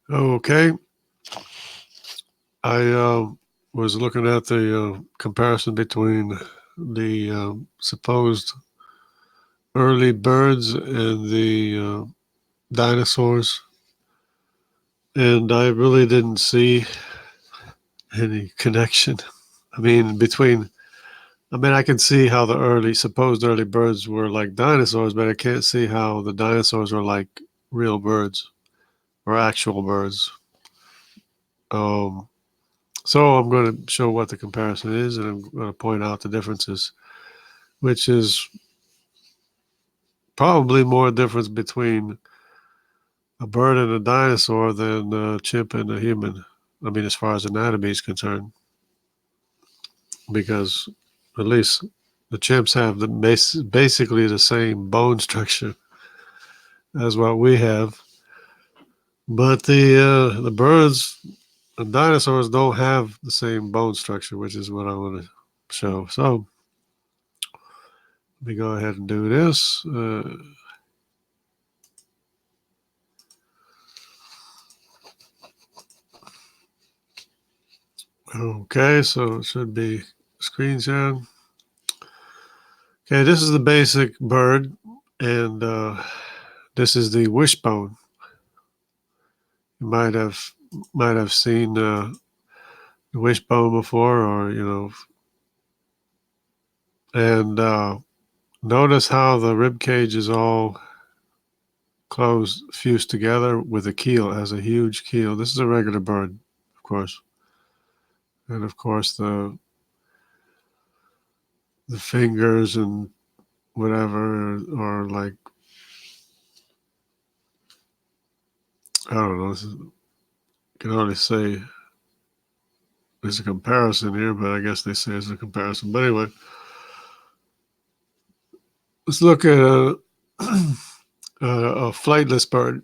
Okay, I was looking at the comparison between the supposed early birds and the dinosaurs, and I really didn't see any connection. I mean, I can see how the supposed early birds were like dinosaurs, but I can't see how the dinosaurs were like real birds or actual birds. Um, so I'm going to show what the comparison is, and I'm going to point out the differences, which is probably more difference between a bird and a dinosaur than a chimp and a human. I mean, as far as anatomy is concerned, because at least the chimps have basically the same bone structure as what we have, but the birds and dinosaurs don't have the same bone structure, which is what I want to show. So let me go ahead and do this. Okay, so it should be screen sharing. Okay, this is the basic bird, and this is the wishbone. You might have seen the wishbone before, or and notice how the rib cage is all closed, fused together with a keel. It has a huge keel. This is a regular bird, of course, and of course the fingers and whatever are like, I don't know. I can hardly say there's a comparison here, but I guess they say it's a comparison. But anyway, let's look at a flightless bird.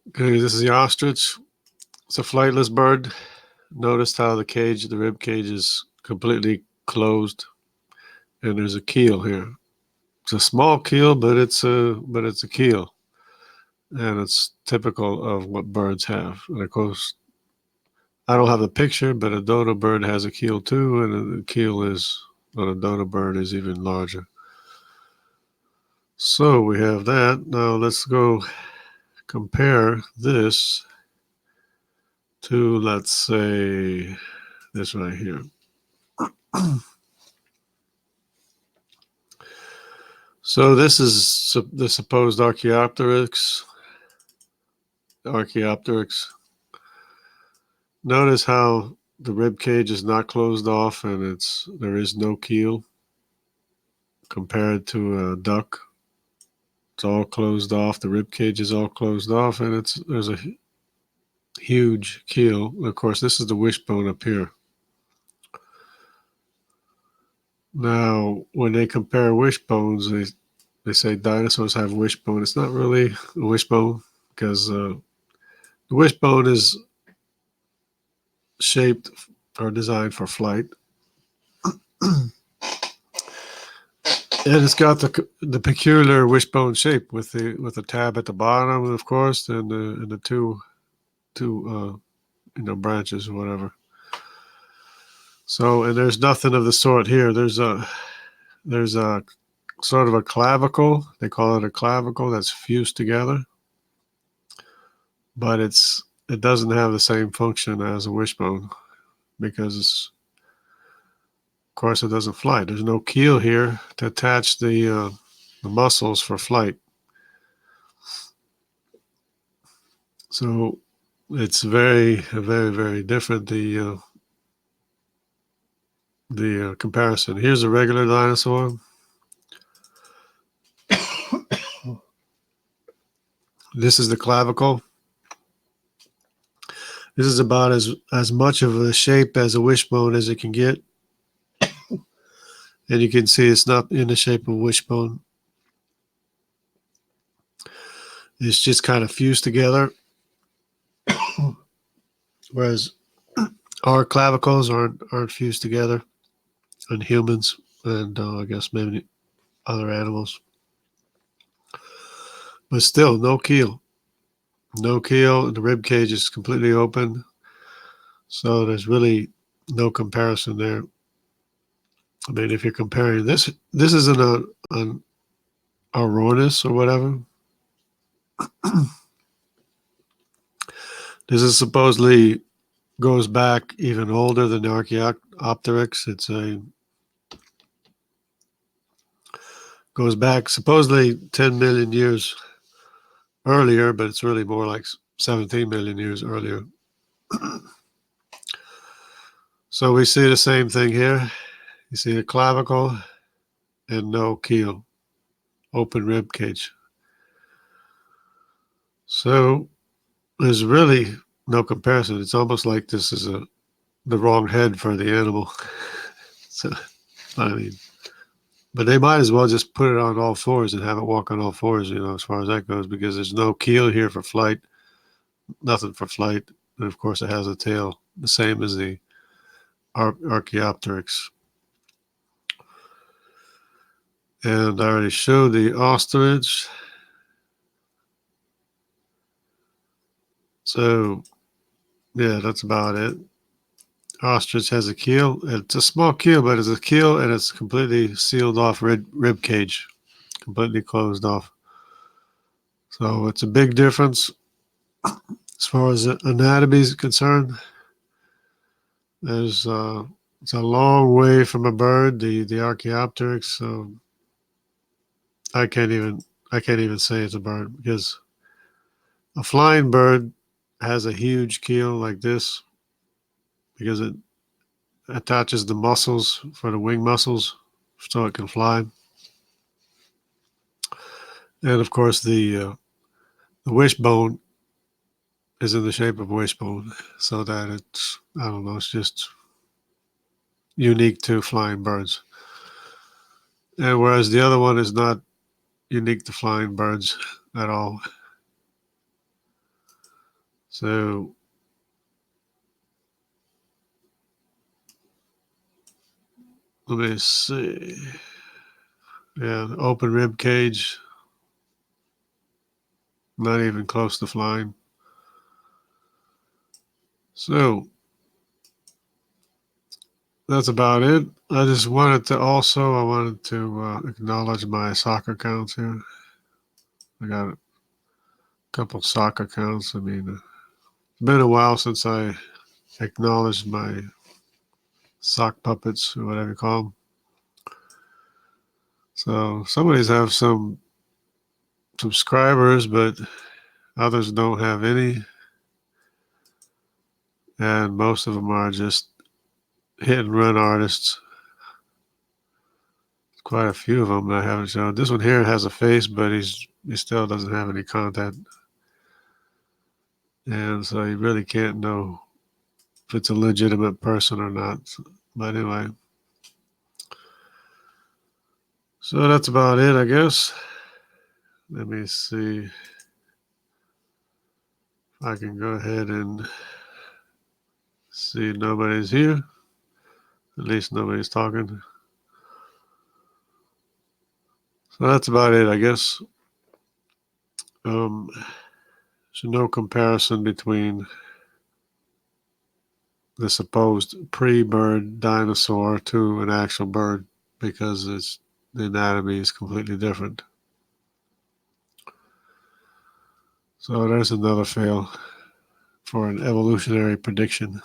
Okay, this is the ostrich. It's a flightless bird. Notice how the rib cage is completely closed, and there's a keel here. It's a small keel, but it's a keel, and it's typical of what birds have. And of course, I don't have the picture, but a dodo bird has a keel too, and the keel is on a dodo bird is even larger. So we have that. Now let's go compare this to, let's say, this right here. So this is the supposed Archaeopteryx. Notice how the rib cage is not closed off, and there is no keel compared to a duck. It's all closed off. The rib cage is all closed off, and there's a huge keel. Of course, this is the wishbone up here. Now, when they compare wishbones, they say dinosaurs have wishbone. It's not really a wishbone, because the wishbone is shaped or designed for flight, and it's got the peculiar wishbone shape with the tab at the bottom, of course, and the two branches or whatever. So, and there's nothing of the sort here. There's a sort of a clavicle. They call it a clavicle that's fused together, but it doesn't have the same function as a wishbone, because of course it doesn't fly. There's no keel here to attach the muscles for flight. So it's very, very, very different. The comparison. Here's a regular dinosaur. This is the clavicle. This is about as much of a shape as a wishbone as it can get. And you can see it's not in the shape of a wishbone. It's just kind of fused together. Whereas our clavicles aren't fused together in humans, and I guess maybe other animals. But still, no keel. no keel. The rib cage is completely open. So there's really no comparison there. I mean, if you're comparing this isn't an Auronis or whatever. This is supposedly goes back even older than the Archaeopteryx. It's a goes back supposedly 10 million years earlier, but it's really more like 17 million years earlier. So we see the same thing here. You see a clavicle and no keel, open rib cage. So there's really no comparison. It's almost like this is the wrong head for the animal. So I mean, but they might as well just put it on all fours and have it walk on all fours, as far as that goes, because there's no keel here for flight, nothing for flight. And of course, it has a tail, the same as the Archaeopteryx. And I already showed the ostrich. So, yeah, that's about it. Ostrich has a keel. It's a small keel, but it's a keel and it's completely sealed off rib cage, completely closed off. So it's a big difference as far as anatomy is concerned. There's it's a long way from a bird, the Archaeopteryx. So I can't even say it's a bird, because a flying bird has a huge keel like this because it attaches the muscles for the wing muscles so it can fly. And of course, the wishbone is in the shape of a wishbone, so that it's, I don't know, it's just unique to flying birds. And whereas the other one is not unique to flying birds at all. So let me see. Yeah, the open rib cage, not even close to flying. So that's about it. I wanted to acknowledge my sock accounts here. I got a couple sock accounts. I mean, it's been a while since I acknowledged my sock puppets, or whatever you call them. So some of these have some subscribers, but others don't have any. And most of them are just hit and run artists. Quite a few of them I haven't shown. This one here has a face, but he still doesn't have any content. And so you really can't know if it's a legitimate person or not. But anyway. So that's about it, I guess. Let me see if I can go ahead and see nobody's here. At least nobody's talking. So that's about it, I guess. There's no comparison between the supposed pre-bird dinosaur to an actual bird, because the anatomy is completely different. So there's another fail for an evolutionary prediction.